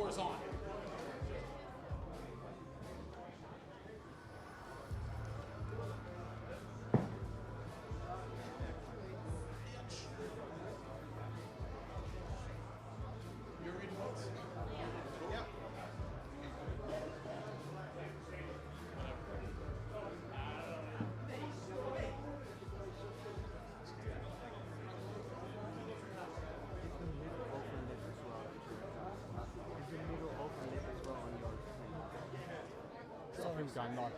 is on. You're reading notes? Yep. Something's got knocked.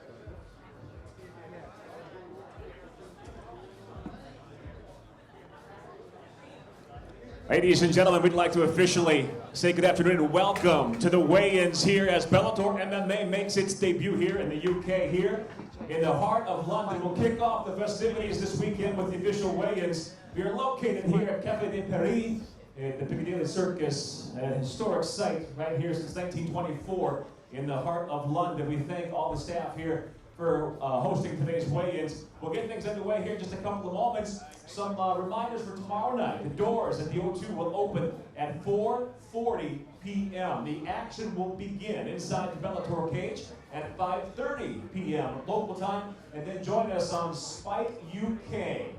Ladies and gentlemen, we'd like to officially say good afternoon and welcome to the weigh-ins here as Bellator MMA makes its debut here in the UK here in the heart of London. We'll kick off the festivities this weekend with the official weigh-ins. We are located here at Café de Paris at the Piccadilly Circus, a historic site right here since 1924 in the heart of London. We thank all the staff here for hosting today's weigh-ins. We'll get things underway here in just a couple of moments. Some reminders for tomorrow night. The doors at the O2 will open at 4:40 p.m. The action will begin inside the Bellator cage at 5:30 p.m. local time, and then join us on Spike UK.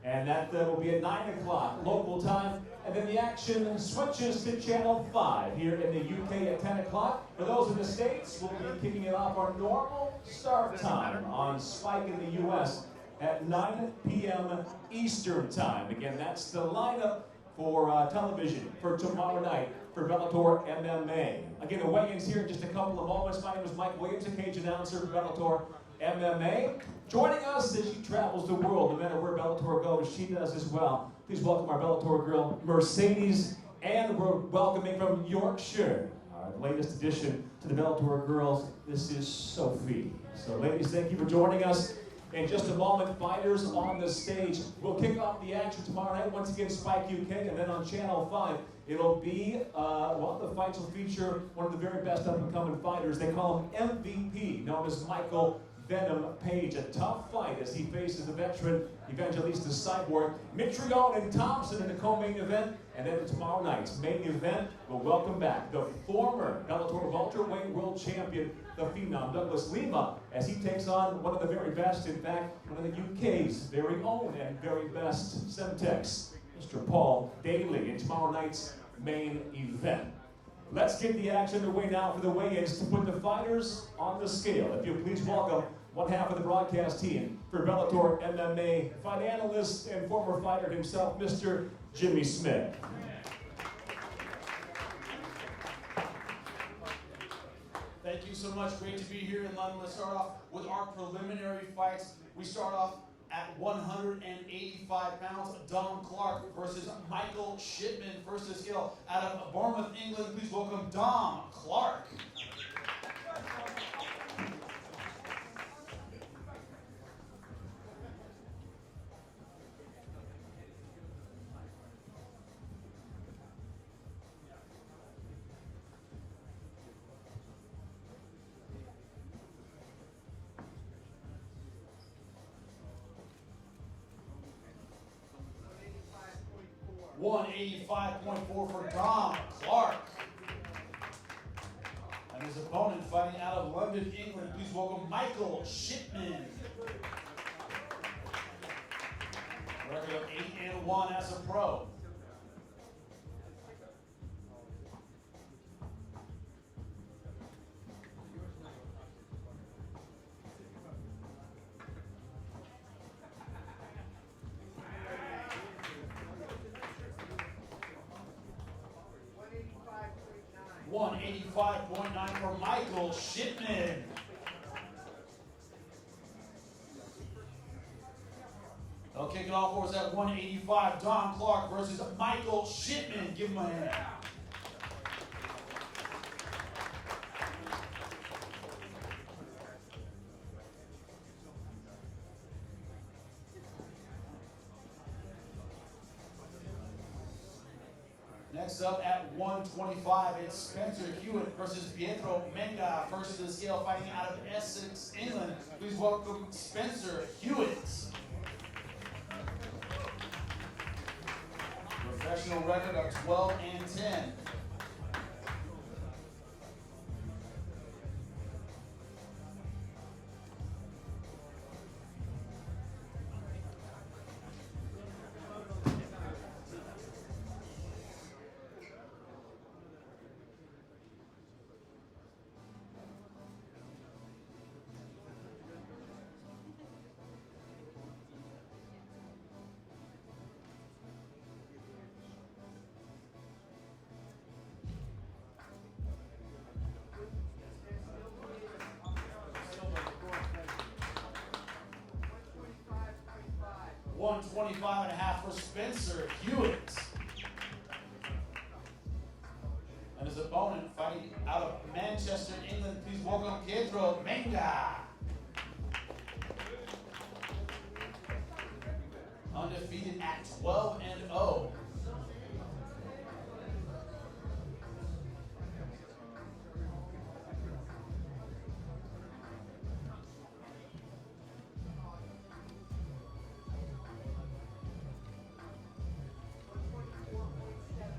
And that will be at 9 o'clock local time. And then the action switches to Channel 5 here in the UK at 10 o'clock. For those in the States, we'll be kicking it off our normal start time on Spike in the US at 9 p.m. Eastern time. Again, that's the lineup for television for tomorrow night for Bellator MMA. Again, the weigh-ins here in just a couple of moments. My name is Mike Williams, a cage announcer for Bellator MMA. Joining us as she travels the world, no matter where Bellator goes, she does as well. Please welcome our Bellator girl, Mercedes, and we're welcoming from Yorkshire, our latest addition to the Bellator girls. This is Sophie. So, ladies, thank you for joining us. In just a moment, fighters on the stage. We'll kick off the action tomorrow night, once again, Spike UK, and then on Channel 5, it'll be, the fights will feature one of the very best up-and-coming fighters. They call him MVP, known as Michael Venom Page. A tough fight as he faces the veteran Evangelista Cyborg. Mitrione and Thompson in the co-main event. And then tomorrow night's main event, we'll welcome back the former Bellator welterweight world champion, the Phenom Douglas Lima, as he takes on one of the very best, in fact, one of the UK's very own and very best Semtex, Mr. Paul Daly, in tomorrow night's main event. Let's get the action underway now for the weigh-ins to put the fighters on the scale. If you'll please welcome one half of the broadcast team for Bellator MMA, fight analyst and former fighter himself, Mr. Jimmy Smith. Thank you so much. Great to be here in London. Let's start off with our preliminary fights. We start off at 185 pounds, Dom Clark versus Michael Shipman. First to scale out of Bournemouth, England. Please welcome Dom Clark. $185.4 for Dom Clark. And his opponent fighting out of London, England. Please welcome Michael Shipman. Record of 8-1 as a pro. $185.9 for Michael Shipman. They'll kick it off for us at 185. Dom Clark versus Michael Shipman. Give him a hand. Next up at 125, it's Spencer Hewitt versus Pietro Menga. First to the scale, fighting out of Essex, England. Please welcome Spencer Hewitt. Professional record of 12-10. 125.5 for Spencer Hewitt. And his opponent, fighting out of Manchester, England, please welcome Pedro Menga. Undefeated at 12-0.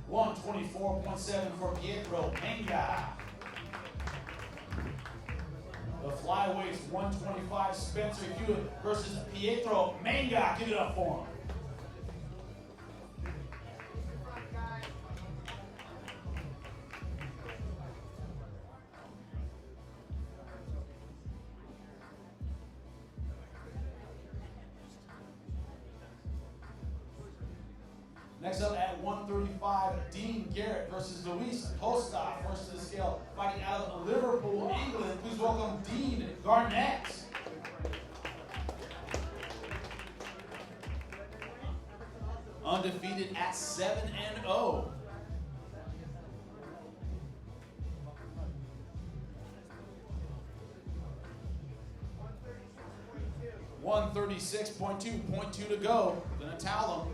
$124.7 for Pedro Menga. The flyweights, 125, Spencer Hewitt versus Pedro Menga. Give it up for him. Next up at 135, Dean Garrett versus Luis Costa. First to the scale, fighting out of Liverpool, England. Please welcome Dean Garnett. Undefeated at 7-0. .2 to go. Gonna towel him.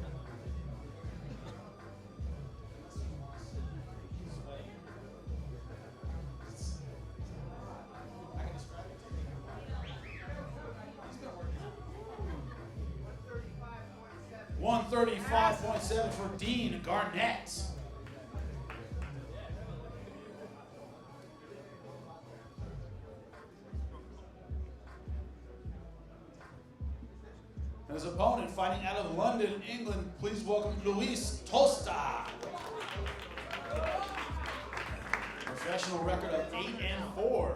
$135.7 for Dean Garnett. And his opponent, fighting out of London, England, please welcome Luis Tosta. Professional record of 8-4.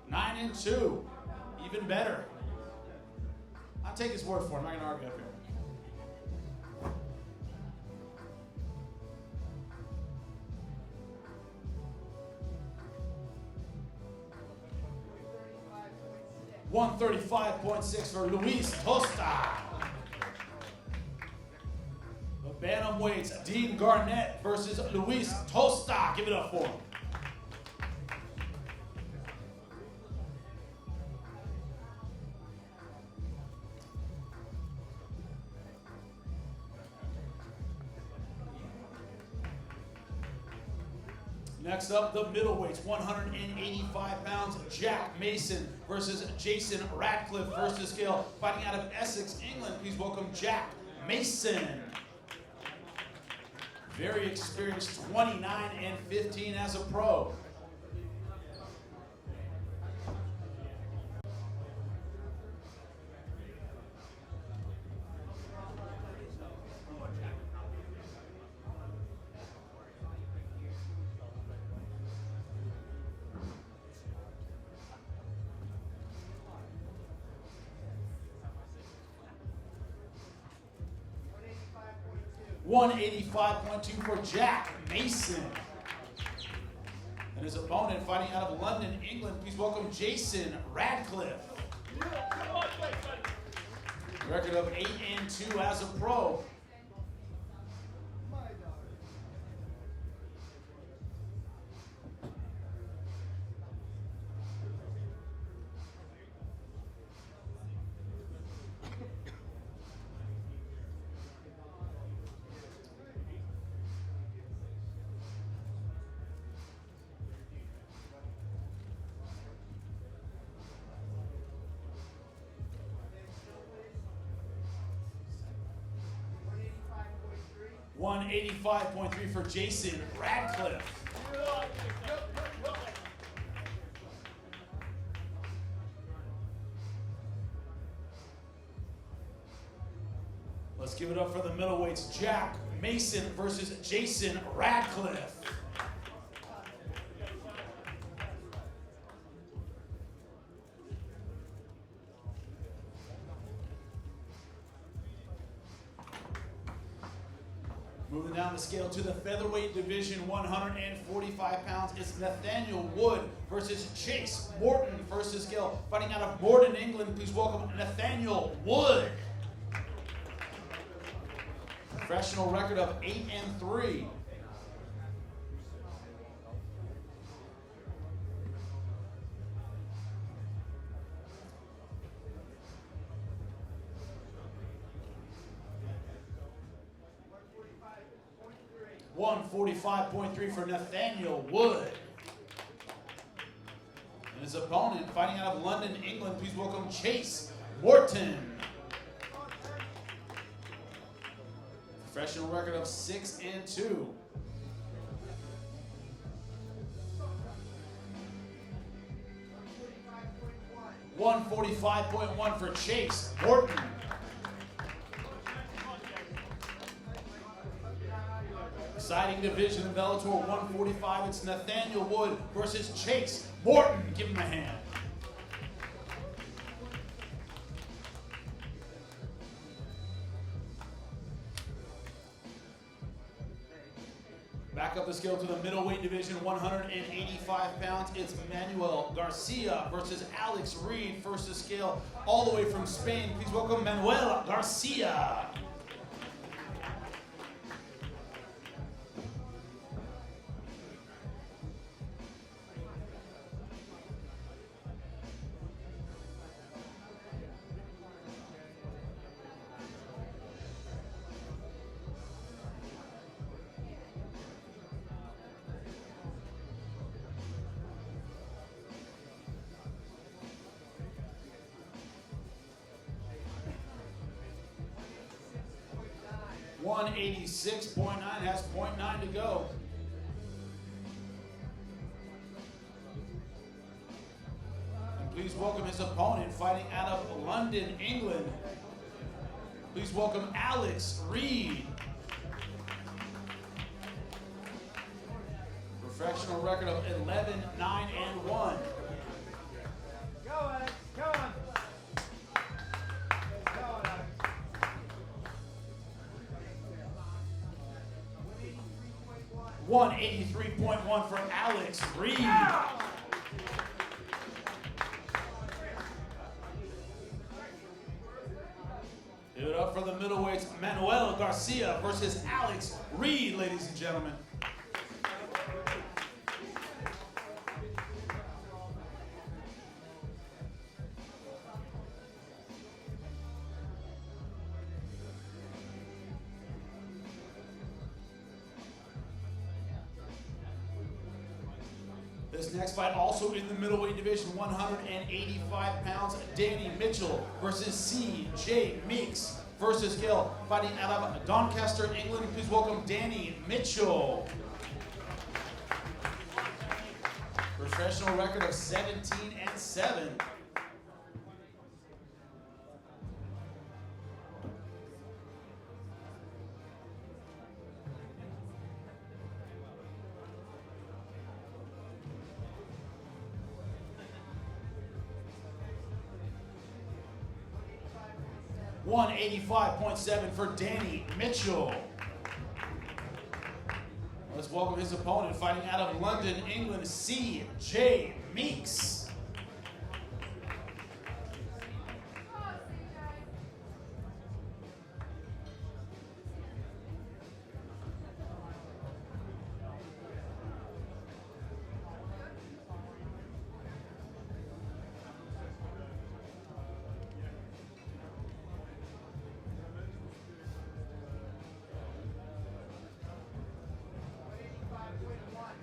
Nine 9-2. Even better. I'll take his word for it. I'm not going to argue up here. $135.6 for Luis Tosta. The bantamweights, Dean Garnett versus Luis Tosta. Give it up for him. Next up, the middleweights, 185 pounds, Jack Mason versus Jason Radcliffe. First to scale, fighting out of Essex, England. Please welcome Jack Mason. Very experienced, 29-15 as a pro. $185.2 for Jack Mason. And his opponent, fighting out of London, England, please welcome Jason Radcliffe. Record of 8-2 as a pro. $185.3 for Jason Radcliffe. Let's give it up for the middleweights, Jack Mason versus Jason Radcliffe. Moving down the scale to the featherweight division, 145 pounds. It's Nathaniel Wood versus Chase Morton. First to scale, fighting out of Borden, England. Please welcome Nathaniel Wood. Professional record of 8-3. $145.3 for Nathaniel Wood. And his opponent, fighting out of London, England, please welcome Chase Morton. Professional record of 6-2. $145.1 for Chase Morton. Exciting division in Bellator 145. It's Nathaniel Wood versus Chase Morton. Give him a hand. Back up the scale to the middleweight division, 185 pounds. It's Manuel Garcia versus Alex Reed. First to scale, all the way from Spain. Please welcome Manuel Garcia. $186.9 has 0.9 to go. And please welcome his opponent, fighting out of London, England. Please welcome Alex Reed. Professional record of 11-9-1. Go on, go on. 183.1 for Alex Reed. Give it up for the middleweights, Manuel Garcia versus Alex Reed, ladies and gentlemen. This next fight also in the middleweight division, 185 pounds, Danny Mitchell versus C.J. Meeks. First to scale, fighting out of Doncaster, England. Please welcome Danny Mitchell. Professional record of 17-7. $185.7 for Danny Mitchell. Let's welcome his opponent, fighting out of London, England, C.J. Meeks.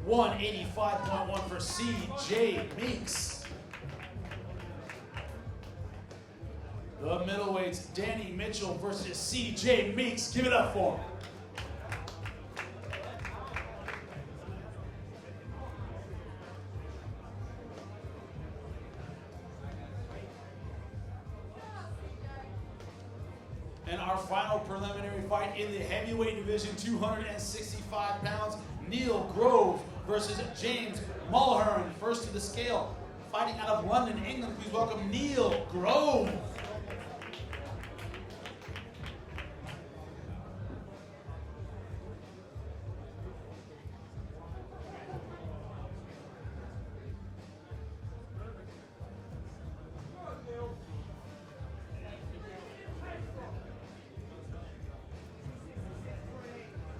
$185.1 for C.J. Meeks. The middleweights, Danny Mitchell versus C.J. Meeks. Give it up for him. And our final preliminary fight in the heavyweight division, 265 pounds, Neil Grove versus James Mulhern. First to the scale, fighting out of London, England. Please welcome Neil Grove.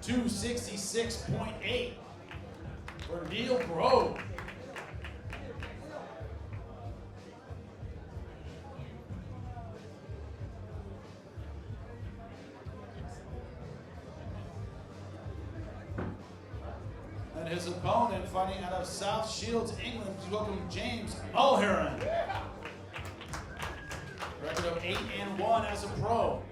266.8 for Neil Grove. And his opponent, fighting out of South Shields, England, please welcome James Mulheron. Record of 8-1 as a pro.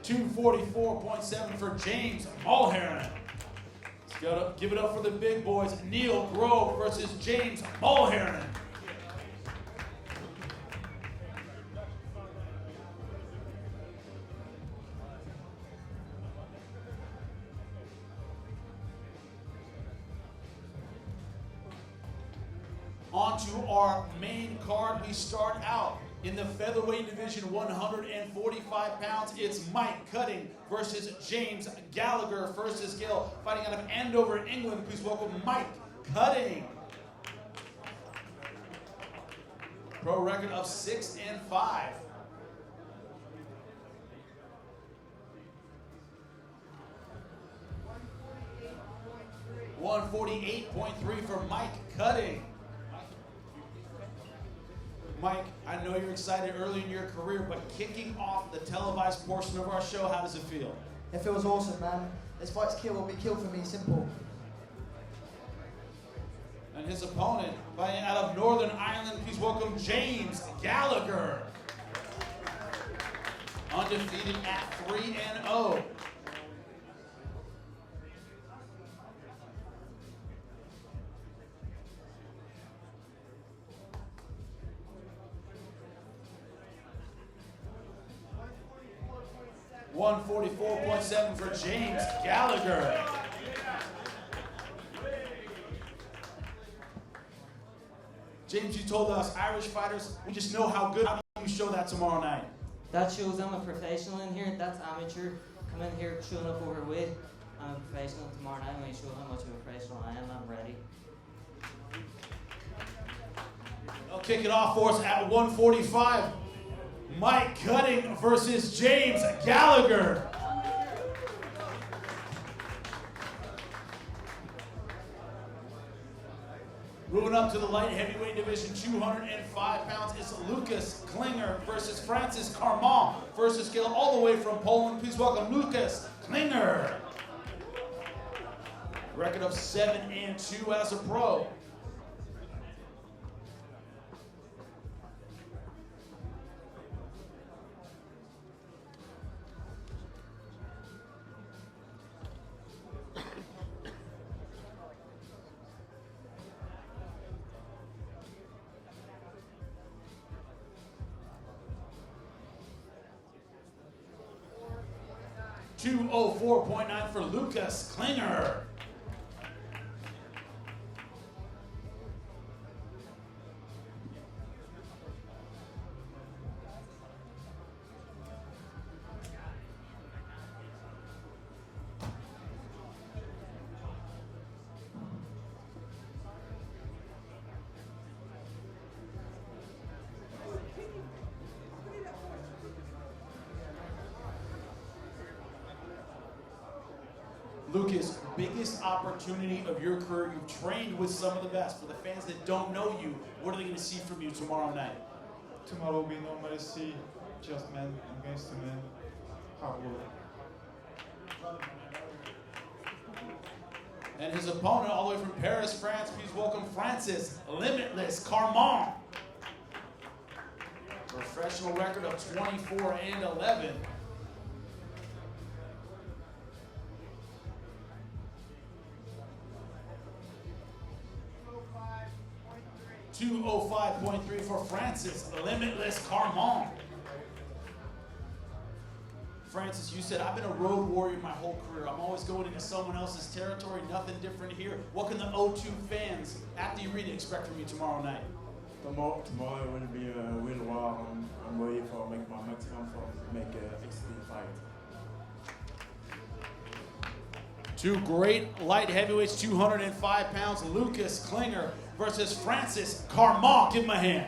$244.7 for James Mulheron. Let's give it up for the big boys. Neil Grove versus James Mulheron. On to our main card. We start out in the featherweight division, 145 pounds. It's Mike Cutting versus James Gallagher. First is Gill, fighting out of Andover, England. Please welcome Mike Cutting. Pro record of 6-5. $148.3 for Mike Cutting. Mike, I know you're excited early in your career, but kicking off the televised portion of our show, how does it feel? It feels awesome, man. This fight's kill will be killed for me, simple. And his opponent, fighting out of Northern Ireland, please welcome James Gallagher. Undefeated at 3-0. $144.7 for James Gallagher. James, you told us Irish fighters, we just know how good. How do you show that tomorrow night? That shows I'm a professional in here. That's amateur. Come in here showing up overweight. I'm a professional. Tomorrow night I'm going to show how much of a professional I am. I'm ready. They'll kick it off for us at 145. Mike Cutting versus James Gallagher. Moving up to the light heavyweight division, 205 pounds, it's Lucas Klinger versus Francis Carmon versus Gill, all the way from Poland. Please welcome Lucas Klinger. Record of 7-2 as a pro. $204.9 for Lucas Klinger. Lucas, biggest opportunity of your career. You've trained with some of the best. For the fans that don't know you, what are they going to see from you tomorrow night? Tomorrow we normally see just man against man, hard work. And his opponent, all the way from Paris, France, please welcome Francis Limitless Carmon. Professional record of 24-11. $205.3 for Francis Limitless Carmon. Francis, you said, I've been a road warrior my whole career. I'm always going into someone else's territory, nothing different here. What can the O2 fans at the arena expect from you tomorrow night? The Tomorrow will be a real war. I'm ready for make my maximum for make a extreme fight. Two great light heavyweights, 205 pounds, Lucas Klinger versus Francis Carmont. Give him a hand.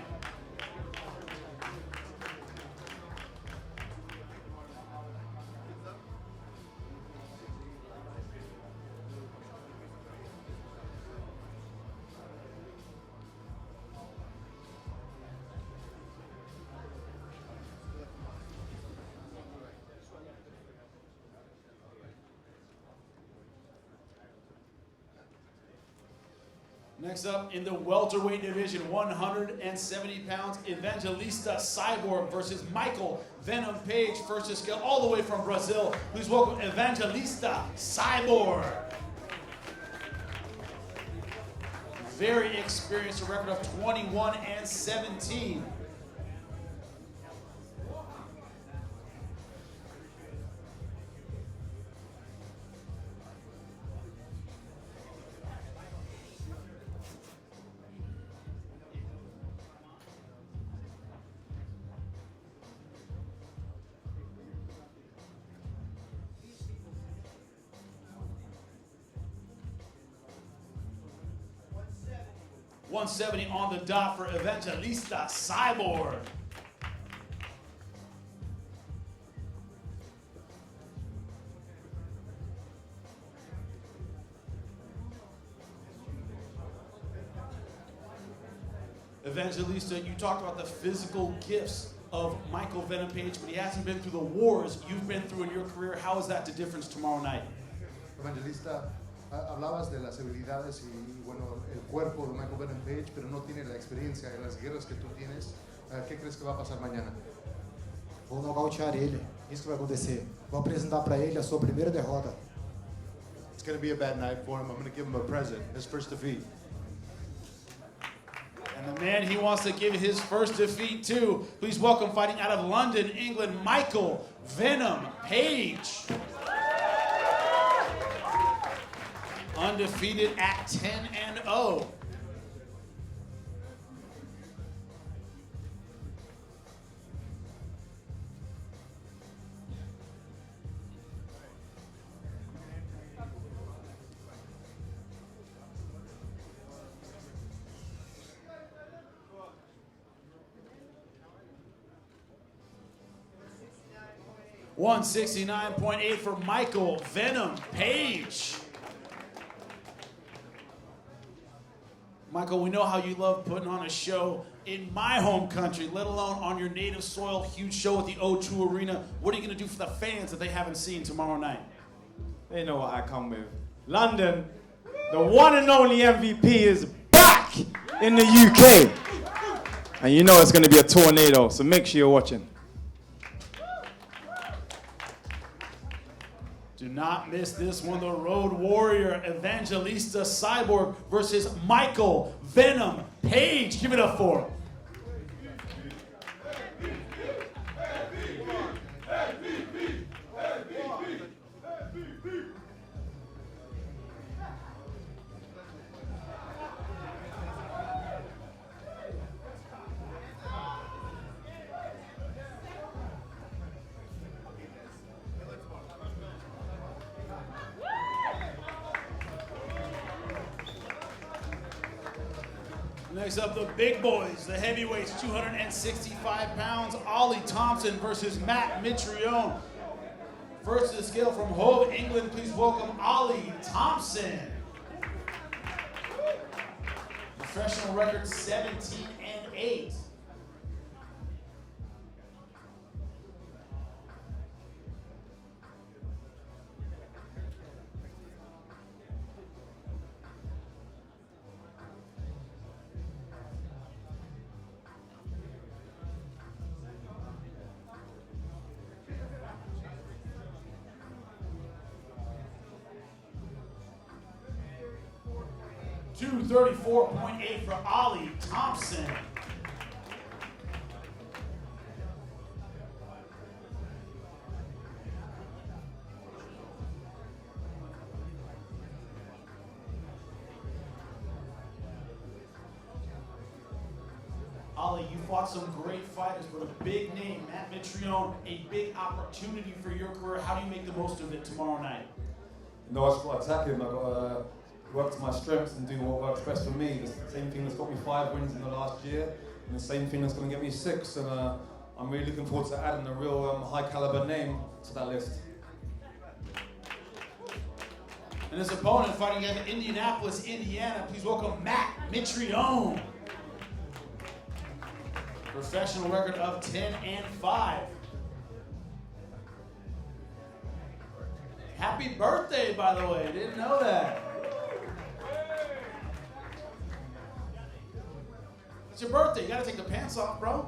Next up in the welterweight division, 170 pounds, Evangelista Cyborg versus Michael Venom Page. First to scale all the way from Brazil. Please welcome Evangelista Cyborg. Very experienced, a record of 21-17. $170 on the dot for Evangelista Cyborg. Evangelista, you talked about the physical gifts of Michael Venom Page, but he hasn't been through the wars you've been through in your career. How is that the difference tomorrow night? Evangelista, hablabas de las habilidades y bueno, el cuerpo de Michael Venom Page, pero no tiene la experiencia en las guerras que tú tienes. ¿Qué crees que va a pasar mañana? Vou nocautear ele. Isso que vai acontecer. Vou apresentar para ele a sua primeira derrota. It's going to be a bad night for him. I'm going to give him a present, his first defeat. And the man he wants to give his first defeat to, please welcome, fighting out of London, England, Michael Venom Page. Undefeated at 10-0. $169.8 for Michael Venom Page. Michael, we know how you love putting on a show in my home country, let alone on your native soil. Huge show at the O2 Arena. What are you going to do for the fans that they haven't seen tomorrow night? They know what I come with. London, the one and only MVP is back in the UK. And you know it's going to be a tornado, so make sure you're watching. Do not miss this one, the Road Warrior, Evangelista Cyborg versus Michael Venom Page. Give it up for him. Next up, the big boys, the heavyweights, 265 pounds, Ollie Thompson versus Matt Mitrione. First to the scale from Hove, England, please welcome Ollie Thompson. Professional record 17-8. $234.8 for Ollie Thompson. Ali, you fought some great fighters, but a big name, Matt Mitrione, a big opportunity for your career. How do you make the most of it tomorrow night? You know, I just got to attack him. I got to work to my strengths and do what works best for me. It's the same thing that's got me 5 wins in the last year, and the same thing that's going to get me 6. And I'm really looking forward to adding a real high caliber name to that list. And his opponent fighting out of Indianapolis, Indiana, please welcome Matt Mitrione. Professional record of 10-5. Happy birthday, by the way. Didn't know that. It's your birthday. You gotta take the pants off, bro.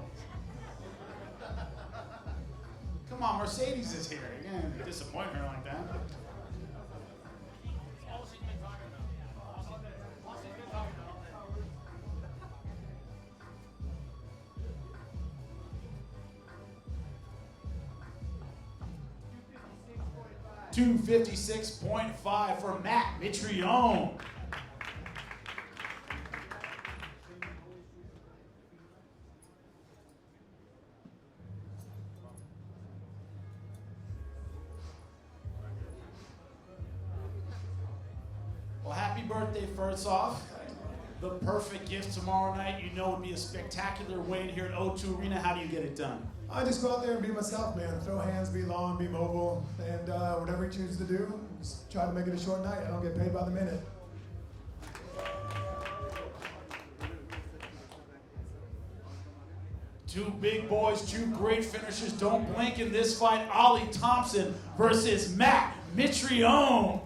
Come on, Mercedes is here. You're gonna disappoint her like that. $256.5 for Matt Mitrione. Well, happy birthday first off. The perfect gift tomorrow night, you know, would be a spectacular win here at O2 Arena. How do you get it done? I just go out there and be myself, man. Throw hands, be long, be mobile, and whatever he chooses to do, just try to make it a short night. I don't get paid by the minute. Two big boys, two great finishers. Don't blink in this fight. Ollie Thompson versus Matt Mitrione.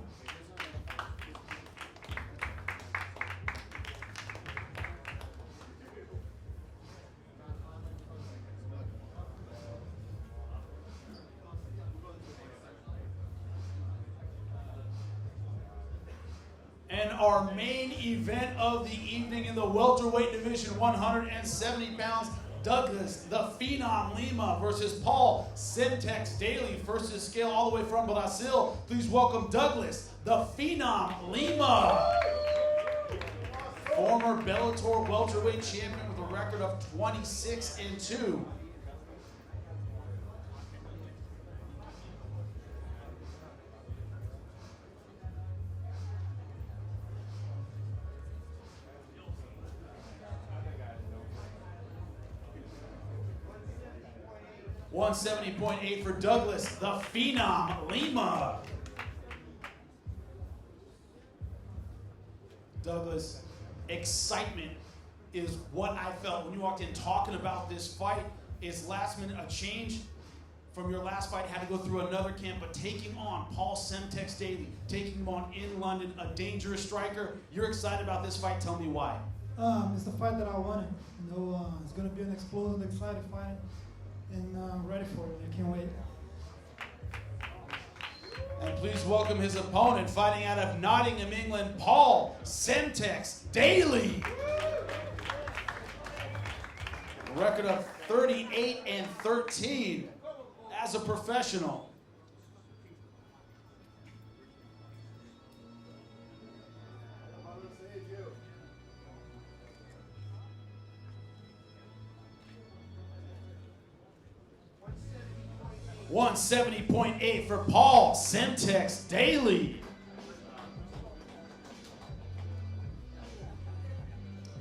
And our main event of the evening in the welterweight division, 170 pounds, Douglas, the Phenom Lima versus Paul Semtex Daly, first to scale all the way from Brazil. Please welcome Douglas, the Phenom Lima. Former Bellator welterweight champion with a record of 26-2. $170.8 for Douglas, the Phenom Lima. Douglas, excitement is what I felt when you walked in talking about this fight. Is last minute a change from your last fight? Had to go through another camp, but taking on Paul Semtex Daly, taking him on in London, a dangerous striker. You're excited about this fight. Tell me why. It's the fight that I wanted. You know, it's going to be an explosive, exciting fight. And I'm ready for it. I can't wait. And please welcome his opponent, fighting out of Nottingham, England, Paul Semtex Daly. A record of 38-13 as a professional. $170.8 for Paul Semtex Daly.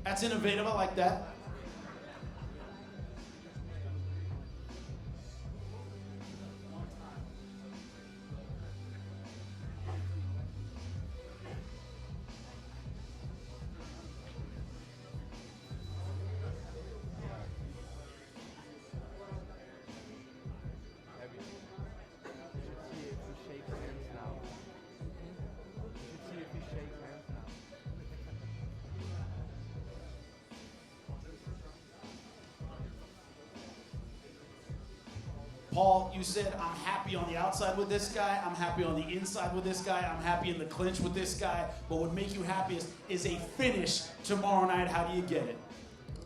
That's innovative. I like that. Paul, you said, I'm happy on the outside with this guy, I'm happy on the inside with this guy, I'm happy in the clinch with this guy, but what makes you happiest is a finish tomorrow night. How do you get it?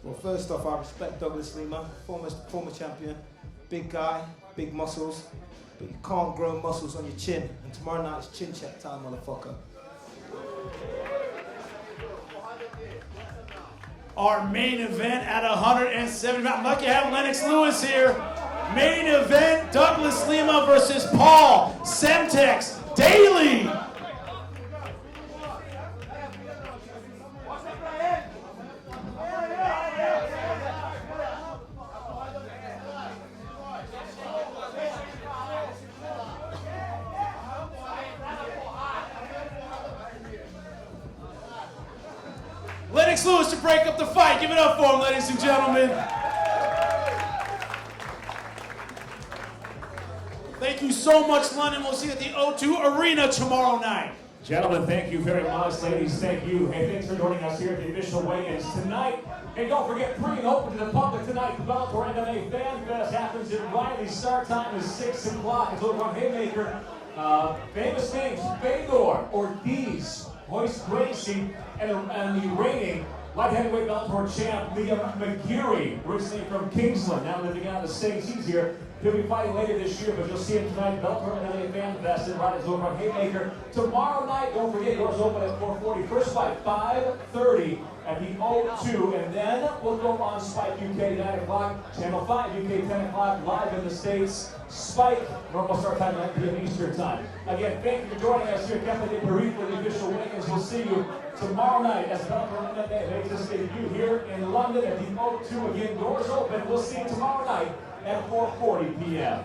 Well, first off, I respect Douglas Lima, former champion, big guy, big muscles, but you can't grow muscles on your chin, and tomorrow night is chin check time, motherfucker. our main event at 170 pounds. I'm lucky to have Lennox Lewis here. Main event, Douglas Lima versus Paul Semtex Daly. Lennox Lewis to break up the fight. Give it up for him, ladies and gentlemen. Thank you so much, London. We'll see you at the O2 Arena tomorrow night. Gentlemen, thank you very much. Ladies, thank you. Hey, thanks for joining us here at the official weigh-ins tonight. And don't forget, free and open to the public tonight. The Bellator MMA Fan Fest happens in Riley. Start time is 6 o'clock. It's over on Haymaker. Famous names, Fedor, Ortiz, Royce Gracie, and the reigning light heavyweight Bellator champ, Liam McGeary, originally from Kingsland, now living out in the States. He's here. He'll be fighting later this year, but you'll see him tonight. Bellator MMA Fan Fest in Riley's over on Haymaker. Tomorrow night, don't forget, doors open at 4:40. First fight, 5:30 at the O2, and then we'll go on Spike UK 9 o'clock, Channel 5 UK 10 o'clock, live in the States. Spike, normal start time 9 p.m. Eastern time. Again, thank you for joining us here at Cafe de Paris for the official weigh-ins. We'll see you tomorrow night as Bellator MMA makes its debut here in London at the O2. Again, doors open. We'll see you tomorrow night at 4:40 p.m.